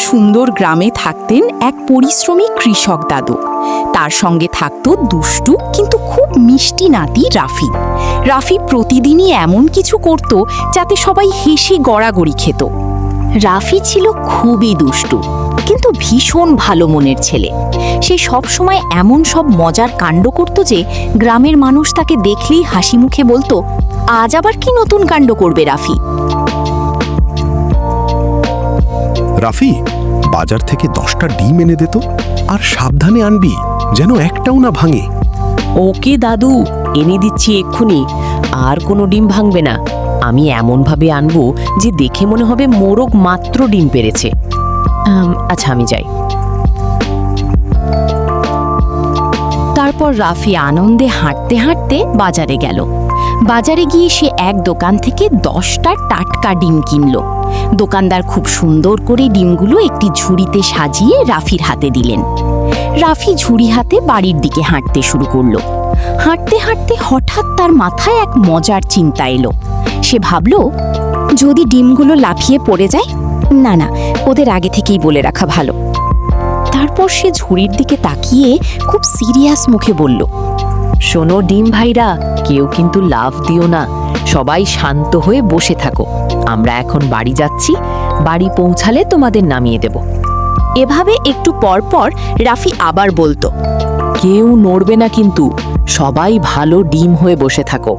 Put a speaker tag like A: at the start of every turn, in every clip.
A: সুন্দর গ্রামে থাকতেন এক পরিশ্রমী কৃষক দাদু। তার সঙ্গে থাকতো দুষ্টু কিন্তু খুব মিষ্টি নাতি রাফি। রাফি প্রতিদিনই এমন কিছু করত যাতে সবাই হেসে গড়াগড়ি খেত। রাফি ছিল খুবই দুষ্টু কিন্তু ভীষণ ভালো মনের ছেলে। সে সব সময় এমন সব মজার কাণ্ড করত যে গ্রামের মানুষ তাকে দেখলেই হাসি মুখে বলতো, আজ আবার কি নতুন কাণ্ড করবে রাফি?
B: রাফি, বাজার থেকে 10টা ডিম এনে দে তো, আর সাবধানে আনবি যেন একটাও না ভাঙে।
C: ওকে দাদু, এনে দিচ্ছি এক্ষুনি। আর কোনো ডিম ভাঙবে না। আমি এমনভাবে আনবো যে দেখে মনে হবে মোরগ মাত্র ডিম পেড়েছে। আচ্ছা, আমি যাই।
A: তারপর রাফি আনন্দে হাঁটতে হাঁটতে বাজারে গেল। বাজারে গিয়ে সে এক দোকান থেকে 10টা টাটকা ডিম কিনল। দোকানদার খুব সুন্দর করে ডিমগুলো একটি ঝুড়িতে সাজিয়ে রাফির হাতে দিলেন। রাফি ঝুড়ি হাতে বাড়ির দিকে হাঁটতে শুরু করলো। হাঁটতে হাঁটতে হঠাৎ তার মাথায় এক মজার চিন্তা এলো। সে ভাবল, যদি ডিমগুলো লাফিয়ে পড়ে যায়? না না, ওদের আগে থেকেই বলে রাখা ভালো। তারপর সে ঝুড়ির দিকে তাকিয়ে খুব সিরিয়াস মুখে বলল,
C: শোনো ডিম ভাইরা, কেউ কিন্তু লাফ দিও না। সবাই শান্ত হয়ে বসে থাকো। আমরা এখন বাড়ি যাচ্ছি। বাড়ি পৌঁছালে তোমাদের নামিয়ে দেব।
A: এভাবে একটু পর পর রাফি আবার বলতো,
C: কেউ নড়বে না কিন্তু। সবাই ভালো ডিম হয়ে বসে থাকো।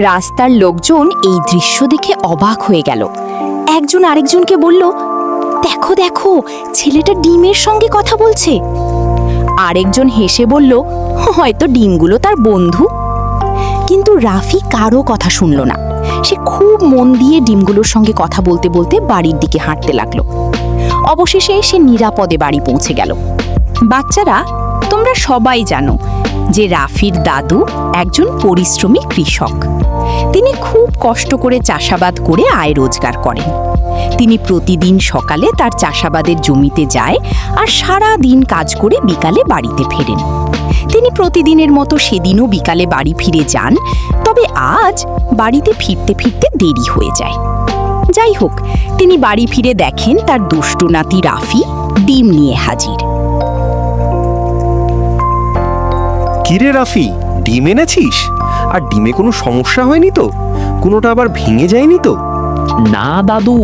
A: রাস্তার লোকজন এই দৃশ্য দেখে অবাক হয়ে গেল। একজন আরেকজনকে বলল, দেখো দেখো, ছেলেটা ডিমের সঙ্গে কথা বলছে। আরেকজন হেসে বলল, হয়তো ডিমগুলো তার বন্ধু। কিন্তু রাফি কারো কথা শুনল না। সে খুব মন দিয়ে ডিমগুলোর সঙ্গে কথা বলতে বলতে বাড়ির দিকে হাঁটতে লাগলো। অবশেষে সে নিরাপদে বাড়ি পৌঁছে গেল। বাচ্চারা, তোমরা সবাই জানো যে রাফির দাদু একজন পরিশ্রমী কৃষক। তিনি খুব কষ্ট করে চাষাবাদ করে আয় রোজগার করেন। তিনি প্রতিদিন সকালে তার চাষাবাদের জমিতে যায় আর সারা দিন কাজ করে বিকালে বাড়িতে ফেরেন। তিনি প্রতিদিনের মতো সেদিনও বিকালে বাড়ি ফিরে যান, তবে আজ বাড়িতে ফিরতে ফিরতে দেরি হয়ে যায়। যাই হোক, তিনি বাড়ি ফিরে দেখেন তার দুষ্টু নাতি রাফি ডিম নিয়ে হাজির।
D: কিরে রাফি, ডিম এনেছিস? আর ডিমে কোনো সমস্যা হয়নি তো? কোনোটা আবার ভেঙে যায়নি তো?
E: না দাদু,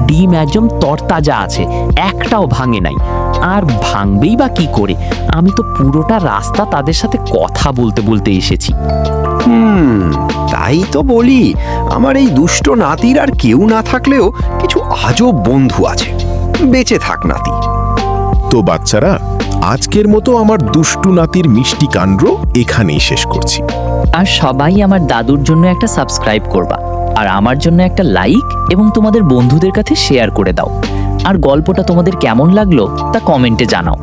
E: ডিম একদম তরতাজা আছে, একটাও ভাঙে নাই। আর ভাঙবেই বা কি করে? আমি তো পুরোটা রাস্তা তাদের সাথে কথা বলতে বলতে এসেছি।
D: তাই তো বলি, আমার এই দুষ্ট নাতির আর কেউ না থাকলেও কিছু আজব বন্ধু আছে। বেঁচে থাক নাতি।
B: তো বাচ্চারা, আজকের মতো আমার দুষ্টু নাতির মিষ্টি কাণ্ড এখানেই শেষ করছি।
E: আর সবাই আমার দাদুর জন্য একটা সাবস্ক্রাইব করবা, আর আমার জন্য একটা লাইক এবং তোমাদের বন্ধুদের কাছে শেয়ার করে দাও। আর গল্পটা তোমাদের কেমন লাগলো তা কমেন্টে জানাও।